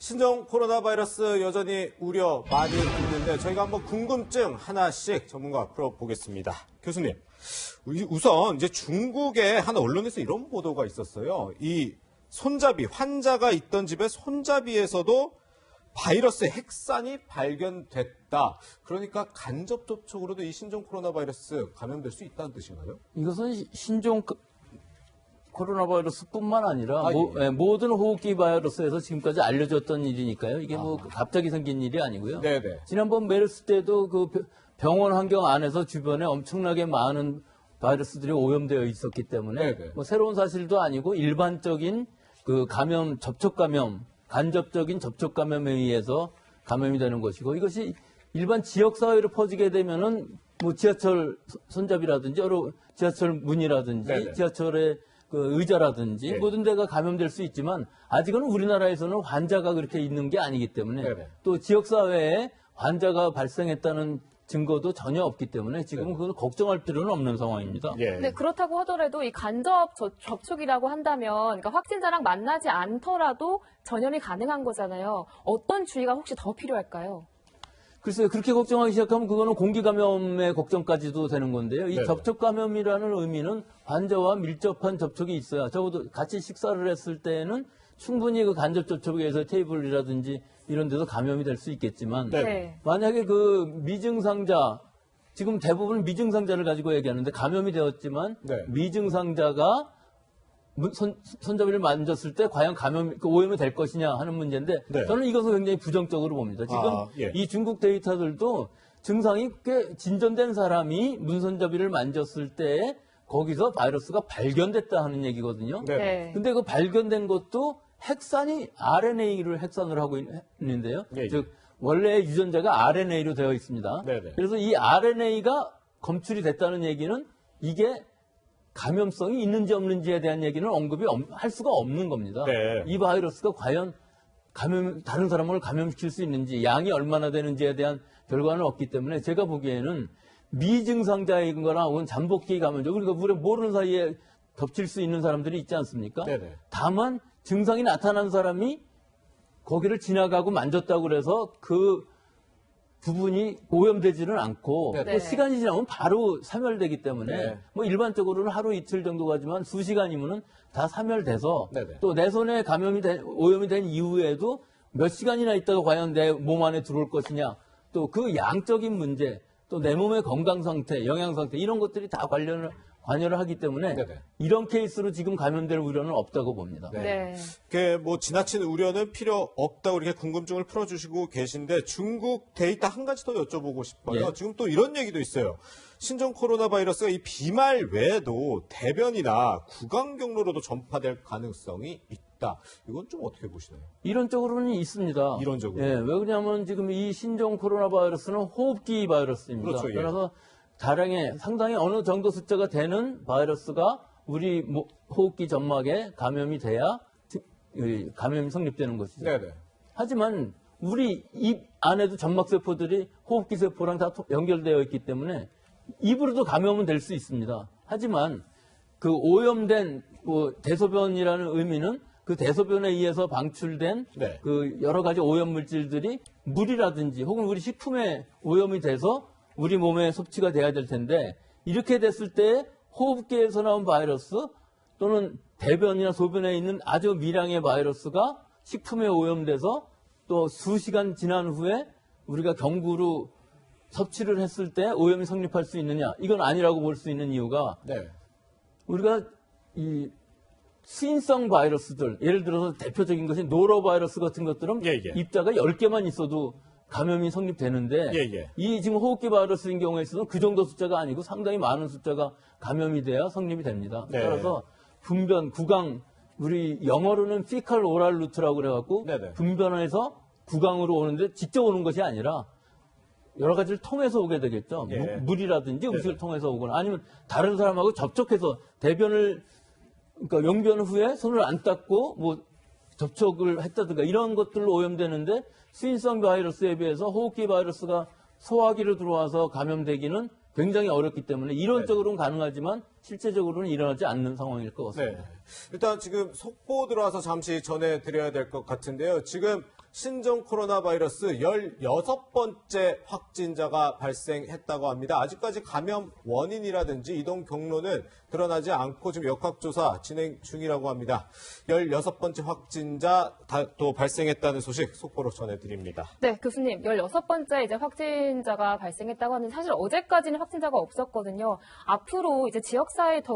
신종 코로나 바이러스 여전히 우려 많이 있는데 저희가 한번 궁금증 하나씩 전문가 풀어보겠습니다. 교수님, 우선 이제 중국의 한 언론에서 이런 보도가 있었어요. 이 손잡이, 환자가 있던 집의 손잡이에서도 바이러스 핵산이 발견됐다. 그러니까 간접 접촉으로도 이 신종 코로나 바이러스 감염될 수 있다는 뜻인가요? 이것은 신종 코로나 바이러스뿐만 아니라 예. 모든 호흡기 바이러스에서 지금까지 알려졌던 일이니까요. 이게 뭐 갑자기 생긴 일이 아니고요. 네네. 지난번 메르스 때도 그 병원 환경 안에서 주변에 엄청나게 많은 바이러스들이 오염되어 있었기 때문에 네네. 뭐 새로운 사실도 아니고 일반적인 그 감염, 접촉 감염, 간접적인 접촉 감염에 의해서 감염이 되는 것이고 이것이 일반 지역 사회로 퍼지게 되면은 뭐 지하철 손잡이라든지 여러 지하철 문이라든지 네네. 지하철의 그 의자라든지 네. 모든 데가 감염될 수 있지만 아직은 우리나라에서는 환자가 그렇게 있는 게 아니기 때문에 네네. 또 지역 사회에 환자가 발생했다는 증거도 전혀 없기 때문에 지금은 그걸 걱정할 필요는 없는 상황입니다. 예. 네, 그렇다고 하더라도 이 간접 접촉이라고 한다면 그러니까 확진자랑 만나지 않더라도 전염이 가능한 거잖아요. 어떤 주의가 혹시 더 필요할까요? 글쎄요, 그렇게 걱정하기 시작하면 그거는 공기 감염의 걱정까지도 되는 건데요. 이 네네. 접촉 감염이라는 의미는 환자와 밀접한 접촉이 있어야 적어도 같이 식사를 했을 때에는 충분히 그 간접 접촉에 의해서 테이블이라든지 이런 데서 감염이 될 수 있겠지만 네. 만약에 그 미증상자 지금 대부분 미증상자를 가지고 얘기하는데 감염이 되었지만 네. 미증상자가 손잡이를 만졌을 때 과연 오염이 될 것이냐 하는 문제인데 네. 저는 이것을 굉장히 부정적으로 봅니다. 지금 예. 이 중국 데이터들도 증상이 꽤 진전된 사람이 문손잡이를 만졌을 때 거기서 바이러스가 발견됐다 하는 얘기거든요. 네. 근데 그 발견된 것도 핵산이 RNA를 핵산으로 하고 있는데요. 예, 예. 즉 원래 유전자가 RNA로 되어 있습니다. 네네. 그래서 이 RNA가 검출이 됐다는 얘기는 이게 감염성이 있는지 없는지에 대한 얘기는 언급이 할 수가 없는 겁니다. 네. 이 바이러스가 과연 다른 사람을 감염시킬 수 있는지 양이 얼마나 되는지에 대한 결과는 없기 때문에 제가 보기에는 미증상자인 거나 혹은 잠복기 감염자 우리가 모르는 사이에 덮칠 수 있는 사람들이 있지 않습니까? 네네. 다만 증상이 나타난 사람이 거기를 지나가고 만졌다고 그래서 그 부분이 오염되지는 않고 네네. 또 시간이 지나면 바로 사멸되기 때문에 네. 뭐 일반적으로는 하루 이틀 정도 가지만 수시간이면은 다 사멸돼서 네네. 또 내 손에 오염이 된 이후에도 몇 시간이나 있다가 과연 내 몸 안에 들어올 것이냐 또 그 양적인 문제 또 내 몸의 건강 상태, 영양 상태 이런 것들이 다 관여를 하기 때문에 네네. 이런 케이스로 지금 감염될 우려는 없다고 봅니다. 네. 뭐 지나친 우려는 필요 없다고 이렇게 궁금증을 풀어주시고 계신데 중국 데이터 한 가지 더 여쭤보고 싶어요. 예. 지금 또 이런 얘기도 있어요. 신종 코로나 바이러스가 이 비말 외에도 대변이나 구강 경로로도 전파될 가능성이 있다. 이건 좀 어떻게 보시나요? 이론적으로는 있습니다. 이론적으로? 예, 왜 그러냐면 지금 이 신종 코로나 바이러스는 호흡기 바이러스입니다. 그렇죠, 예. 그래서 상당히 어느 정도 숫자가 되는 바이러스가 우리 호흡기 점막에 감염이 돼야 감염이 성립되는 것이죠. 네네. 하지만 우리 입 안에도 점막세포들이 호흡기 세포랑 다 연결되어 있기 때문에 입으로도 감염은 될 수 있습니다. 하지만 그 오염된 대소변이라는 의미는 그 대소변에 의해서 방출된 네. 그 여러 가지 오염 물질들이 물이라든지 혹은 우리 식품에 오염이 돼서 우리 몸에 섭취가 돼야 될 텐데 이렇게 됐을 때 호흡기에서 나온 바이러스 또는 대변이나 소변에 있는 아주 미량의 바이러스가 식품에 오염돼서 또 수시간 지난 후에 우리가 경구로 섭취를 했을 때 오염이 성립할 수 있느냐 이건 아니라고 볼 수 있는 이유가 네. 우리가 이 수인성 바이러스들 예를 들어서 대표적인 것이 노로바이러스 같은 것들은 예. 입자가 10개만 있어도 감염이 성립되는데 예. 이 지금 호흡기 바이러스인 경우에 있어서는 그 정도 숫자가 아니고 상당히 많은 숫자가 감염이 돼야 성립이 됩니다. 네. 따라서 분변, 구강 우리 영어로는 fecal oral route라고 그래갖고 네네. 분변에서 구강으로 오는데 직접 오는 것이 아니라 여러 가지를 통해서 오게 되겠죠. 예. 물이라든지 음식을 네네. 통해서 오거나 아니면 다른 사람하고 접촉해서 그러니까 용변 후에 손을 안 닦고 접촉을 했다든가 이런 것들로 오염되는데 수인성 바이러스에 비해서 호흡기 바이러스가 소화기로 들어와서 감염되기는 굉장히 어렵기 때문에 이론적으로는 가능하지만 실제적으로는 일어나지 않는 상황일 것 같습니다. 네. 일단 지금 속보 들어와서 잠시 전해드려야 될 것 같은데요. 지금 신종 코로나 바이러스 16번째 확진자가 발생했다고 합니다. 아직까지 감염 원인이라든지 이동 경로는 드러나지 않고 지금 역학조사 진행 중이라고 합니다. 16번째 확진자 또 발생했다는 소식 속보로 전해드립니다. 네, 교수님, 16번째 이제 확진자가 발생했다고 하는데 사실 어제까지는 확진자가 없었거든요. 앞으로 이제 지역사회에 더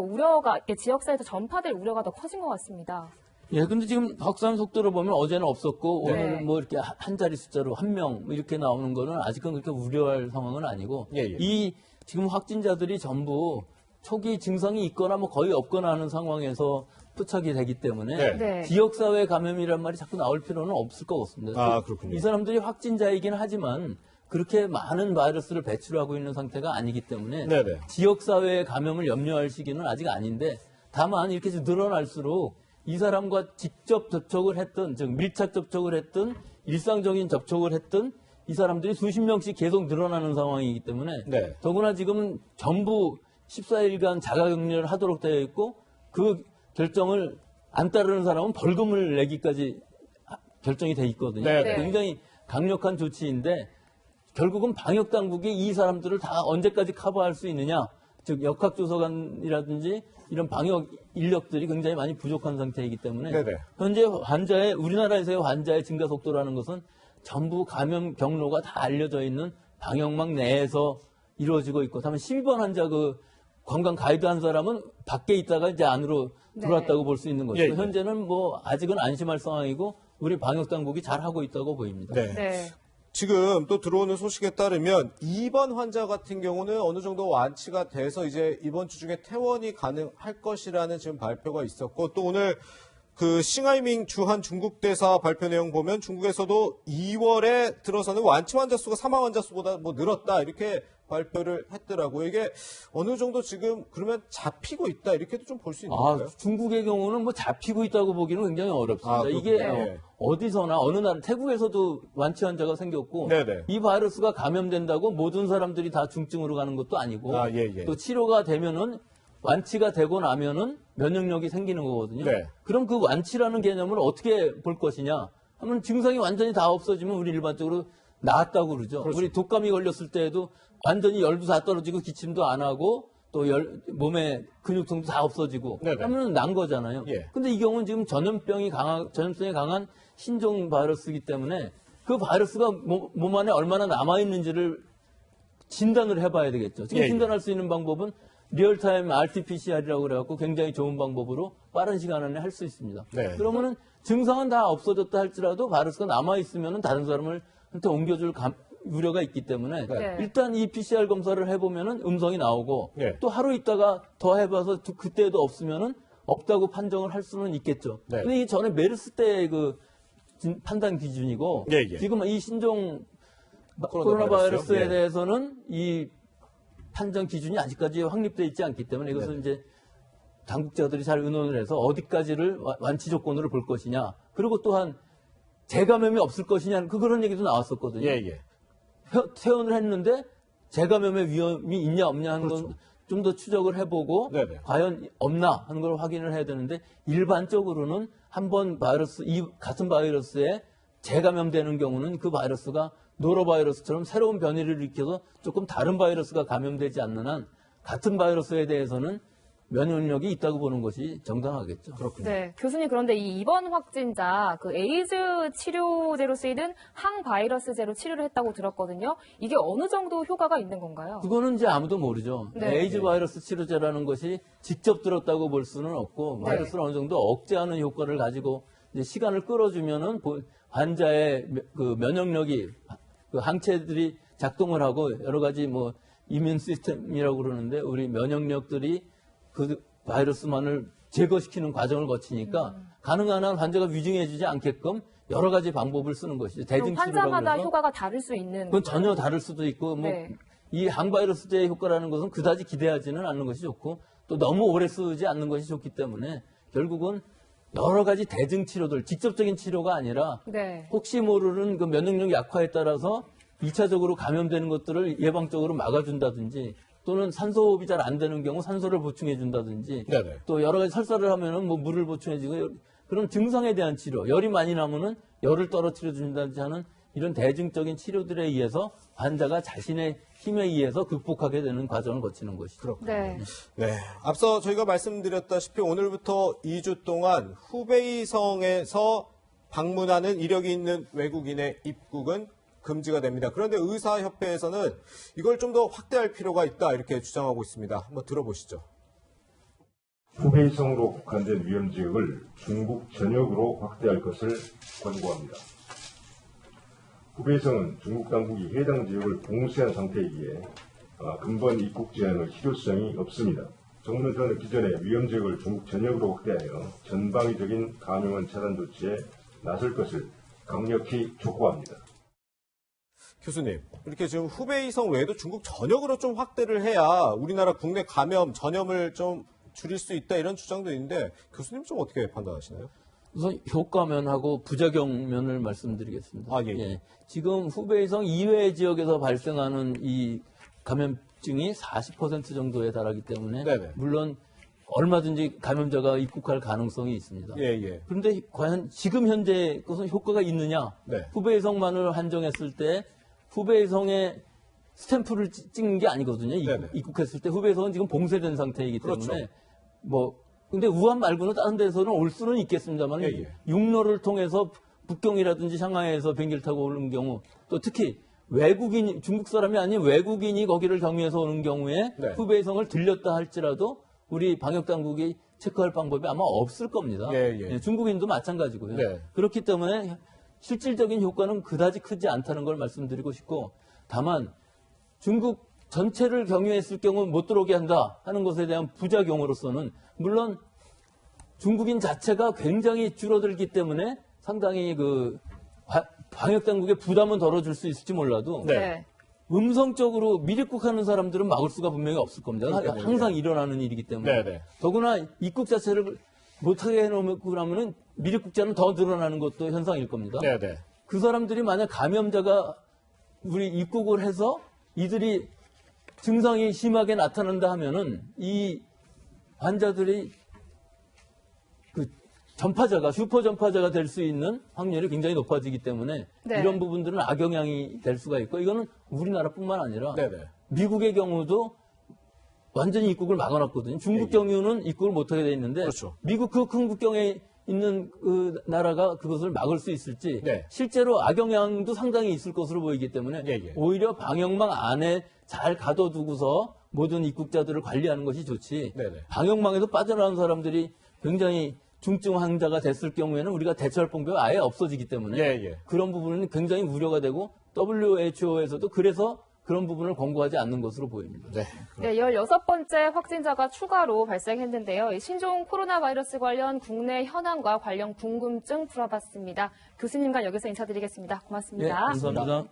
전파될 우려가 더 커진 것 같습니다. 예, 근데 지금 확산 속도를 보면 어제는 없었고 네. 오늘은 뭐 이렇게 한 자리 숫자로 1명 이렇게 나오는 거는 아직은 그렇게 우려할 상황은 아니고 예, 예. 이 지금 확진자들이 전부 초기 증상이 있거나 뭐 거의 없거나 하는 상황에서 포착이 되기 때문에 네. 네. 지역사회 감염이란 말이 자꾸 나올 필요는 없을 것 같습니다. 아, 그렇군요. 이 사람들이 확진자이긴 하지만 그렇게 많은 바이러스를 배출하고 있는 상태가 아니기 때문에 네네. 지역사회의 감염을 염려할 시기는 아직 아닌데 다만 이렇게 늘어날수록 이 사람과 직접 접촉을 했던, 즉 밀착 접촉을 했던, 일상적인 접촉을 했던 이 사람들이 수십 명씩 계속 늘어나는 상황이기 때문에 네. 더구나 지금은 전부 14일간 자가격리를 하도록 되어 있고 그 결정을 안 따르는 사람은 벌금을 내기까지 결정이 돼 있거든요. 네, 네. 굉장히 강력한 조치인데 결국은 방역 당국이 이 사람들을 다 언제까지 커버할 수 있느냐, 즉 역학조사관이라든지 이런 방역 인력들이 굉장히 많이 부족한 상태이기 때문에 네네. 현재 우리나라에서의 환자의 증가 속도라는 것은 전부 감염 경로가 다 알려져 있는 방역망 내에서 이루어지고 있고, 다만 12번 환자 그 관광 가이드 한 사람은 밖에 있다가 이제 안으로 들어왔다고 볼 수 있는 거죠. 예, 예. 현재는 뭐 아직은 안심할 상황이고 우리 방역 당국이 잘 하고 있다고 보입니다. 네. 네. 지금 또 들어오는 소식에 따르면 2번 환자 같은 경우는 어느 정도 완치가 돼서 이제 이번 주 중에 퇴원이 가능할 것이라는 지금 발표가 있었고, 또 오늘 그 싱하이밍 주한 중국 대사 발표 내용 보면 중국에서도 2월에 들어서는 완치 환자 수가 사망 환자 수보다 뭐 늘었다 이렇게 발표를 했더라고요. 이게 어느 정도 지금 그러면 잡히고 있다 이렇게도 좀 볼 수 있는 건가요? 중국의 경우는 뭐 잡히고 있다고 보기는 굉장히 어렵습니다. 아, 이게 그렇군요. 어디서나 어느 나라, 태국에서도 완치 환자가 생겼고 네네. 이 바이러스가 감염된다고 모든 사람들이 다 중증으로 가는 것도 아니고 아, 예, 예. 또 치료가 되면은 완치가 되고 나면은 면역력이 생기는 거거든요. 네. 그럼 그 완치라는 개념을 어떻게 볼 것이냐 하면 증상이 완전히 다 없어지면 우리 일반적으로 나았다고 그러죠. 그렇죠. 우리 독감이 걸렸을 때에도 완전히 열도 다 떨어지고 기침도 안 하고 또 몸에 근육통도 다 없어지고 네네. 하면 난 거잖아요. 예. 근데 이 경우는 지금 전염성이 강한 신종 바이러스이기 때문에 그 바이러스가 몸 안에 얼마나 남아있는지를 진단을 해봐야 되겠죠. 지금 예, 예. 진단할 수 있는 방법은 리얼타임 RT-PCR이라고 그래갖고 굉장히 좋은 방법으로 빠른 시간 안에 할 수 있습니다. 네. 그러면은 증상은 다 없어졌다 할지라도 바이러스가 남아있으면은 다른 사람한테 옮겨줄 우려가 있기 때문에 네. 일단 이 PCR 검사를 해보면은 음성이 나오고 네. 또 하루 있다가 더 해봐서 그때도 없으면은 없다고 판정을 할 수는 있겠죠. 네. 근데 이 전에 메르스 때의 그 판단 기준이고 예, 예. 지금 이 신종 코로나 코로나 바이러스에 예. 대해서는 이 판정 기준이 아직까지 확립되어 있지 않기 때문에 이것을 네. 이제 당국자들이 잘 의논을 해서 어디까지를 완치 조건으로 볼 것이냐, 그리고 또한 재감염이 없을 것이냐, 그런 얘기도 나왔었거든요. 예, 예. 퇴원을 했는데 재감염의 위험이 있냐 없냐 하는 건 좀 더 추적을 해보고 네네. 과연 없나 하는 걸 확인을 해야 되는데, 일반적으로는 한번 이 같은 바이러스에 재감염되는 경우는 그 바이러스가 노로바이러스처럼 새로운 변이를 일으켜서 조금 다른 바이러스가 감염되지 않는 한 같은 바이러스에 대해서는 면역력이 있다고 보는 것이 정당하겠죠. 그렇군요. 네, 교수님, 그런데 이 입원 확진자, 그 에이즈 치료제로 쓰이는 항바이러스제로 치료를 했다고 들었거든요. 이게 어느 정도 효과가 있는 건가요? 그거는 이제 아무도 모르죠. 네. 에이즈 바이러스 치료제라는 것이 직접 들었다고 볼 수는 없고, 바이러스를 어느 정도 억제하는 효과를 가지고 이제 시간을 끌어주면은 환자의 그 면역력이, 그 항체들이 작동을 하고 여러 가지 뭐 이뮨 시스템이라고 그러는데 우리 면역력들이 그 바이러스만을 제거시키는 과정을 거치니까 가능한 한 환자가 위중해지지 않게끔 여러 가지 방법을 쓰는 것이죠. 그럼 대증치료라고 환자마다 그래서 효과가 다를 수 있는. 그건 전혀 다를 수도 있고, 뭐, 네. 이 항바이러스제의 효과라는 것은 그다지 기대하지는 않는 것이 좋고, 또 너무 오래 쓰지 않는 것이 좋기 때문에, 결국은 여러 가지 대증치료들, 직접적인 치료가 아니라, 네. 혹시 모르는 그 면역력 약화에 따라서 2차적으로 감염되는 것들을 예방적으로 막아준다든지, 또는 산소 호흡이 잘 안 되는 경우 산소를 보충해 준다든지, 네네. 또 여러 가지 설사를 하면은 뭐 물을 보충해 주고, 그런 증상에 대한 치료, 열이 많이 나면은 열을 떨어뜨려 준다든지 하는 이런 대중적인 치료들에 의해서 환자가 자신의 힘에 의해서 극복하게 되는 과정을 거치는 것이죠. 네. 네. 앞서 저희가 말씀드렸다시피 오늘부터 2주 동안 후베이성에서 방문하는 이력이 있는 외국인의 입국은 금지가 됩니다. 그런데 의사협회에서는 이걸 좀 더 확대할 필요가 있다 이렇게 주장하고 있습니다. 한번 들어보시죠. 후베이성으로 국한된 위험지역을 중국 전역으로 확대할 것을 권고합니다. 후베이성은 중국 당국이 해당 지역을 봉쇄한 상태이기에 근본 입국 제한의 실효성이 없습니다. 정부는 그런 기존의 위험지역을 중국 전역으로 확대하여 전방위적인 감염원 차단 조치에 나설 것을 강력히 촉구합니다. 교수님, 이렇게 지금 후베이성 외에도 중국 전역으로 좀 확대를 해야 우리나라 국내 감염, 전염을 좀 줄일 수 있다 이런 주장도 있는데 교수님 좀 어떻게 판단하시나요? 우선 효과면하고 부작용면을 말씀드리겠습니다. 아, 예. 지금 후베이성 이외의 지역에서 발생하는 이 감염증이 40% 정도에 달하기 때문에 네네. 물론 얼마든지 감염자가 입국할 가능성이 있습니다. 예, 예. 그런데 과연 지금 현재 것은 효과가 있느냐? 네. 후베이성만을 한정했을 때 후베이성에 스탬프를 찍는 게 아니거든요. 네네. 입국했을 때 후베이성은 지금 봉쇄된 상태이기 때문에 그렇죠. 근데 우한 말고는 다른 데서는 올 수는 있겠습니다만 예, 예. 육로를 통해서 북경이라든지 샹하이에서 비행기를 타고 오는 경우 또 특히 외국인 중국 사람이 아닌 외국인이 거기를 경유해서 오는 경우에 네. 후베이성을 들렸다 할지라도 우리 방역 당국이 체크할 방법이 아마 없을 겁니다. 예, 예. 중국인도 마찬가지고요. 네. 그렇기 때문에 실질적인 효과는 그다지 크지 않다는 걸 말씀드리고 싶고 다만 중국 전체를 경유했을 경우 못 들어오게 한다 하는 것에 대한 부작용으로서는 물론 중국인 자체가 굉장히 줄어들기 때문에 상당히 그 방역 당국의 부담은 덜어줄 수 있을지 몰라도 네. 음성적으로 미입국하는 사람들은 막을 수가 분명히 없을 겁니다. 그러니까요. 항상 일어나는 일이기 때문에. 네, 네. 더구나 입국 자체를 못하게 해놓고 나면은 미입국자는 더 늘어나는 것도 현상일 겁니다. 네, 네. 그 사람들이 만약 감염자가 우리 입국을 해서 이들이 증상이 심하게 나타난다 하면은 이 환자들이 그 전파자가 슈퍼 전파자가 될 수 있는 확률이 굉장히 높아지기 때문에 네. 이런 부분들은 악영향이 될 수가 있고 이거는 우리나라뿐만 아니라 네, 네. 미국의 경우도 완전히 입국을 막아놨거든요. 중국 경우는 입국을 못하게 돼 있는데 그렇죠. 미국 그 큰 국경에 있는 그 나라가 그것을 막을 수 있을지 네. 실제로 악영향도 상당히 있을 것으로 보이기 때문에 예, 예. 오히려 방역망 안에 잘 가둬두고서 모든 입국자들을 관리하는 것이 좋지 네네. 방역망에서 빠져나온 사람들이 굉장히 중증 환자가 됐을 경우에는 우리가 대처할 방법이 아예 없어지기 때문에 예, 예. 그런 부분은 굉장히 우려가 되고 WHO에서도 그래서 그런 부분을 권고하지 않는 것으로 보입니다. 네. 네, 16번째 확진자가 추가로 발생했는데요. 이 신종 코로나 바이러스 관련 국내 현황과 관련 궁금증 풀어봤습니다. 교수님과 여기서 인사드리겠습니다. 고맙습니다. 네, 감사합니다.